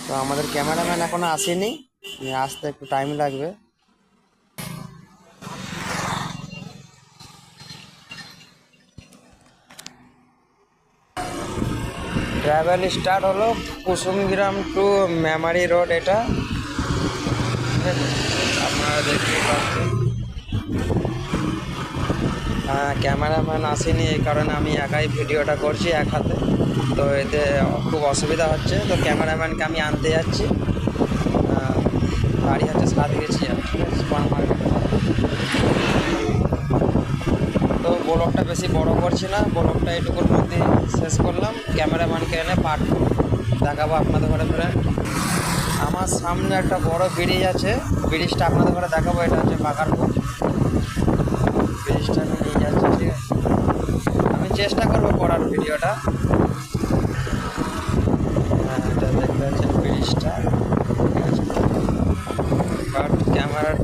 তো আমাদের ক্যামেরাম্যান এখনো আসেনি, আসতে একটু টাইম লাগবে। ট্রাভেল স্টার্ট হলো কুসুমগ্রাম টু মেমারি রোড, এটা ঠিক আছে, আপনারা দেখতেই পাচ্ছেন। হ্যাঁ, ক্যামেরাম্যান আসেনি, এই কারণে আমি একাই ভিডিওটা করছি এক হাতে। তো এতে খুব অসুবিধা হচ্ছে, তো ক্যামেরাম্যানকে আমি আনতে যাচ্ছি। বাড়ি হচ্ছে সাতগেছিয়া, ঠিক আছে, সুপার মার্কেট। তো ব্লগটা বেশি বড় করছি না, ব্লগটা এইটুকুর মধ্যে শেষ করলাম। ক্যামেরাম্যানকে এনে পার্ট দেখাবো আপনাদের ঘরে ফেরে। আমার সামনে একটা বড় ব্রিজ আছে, ব্রিজটা আপনাদের ঘরে দেখাবো। এটা হচ্ছে বাকারপুর ব্রিজটা, আমি নিয়ে যাচ্ছি, ঠিক আছে। আমি চেষ্টা করবো করার ভিডিওটা। হ্যাঁ, এটা দেখতে পাচ্ছেন ব্রিজটা, ঠিক আছে। বাট ক্যামেরার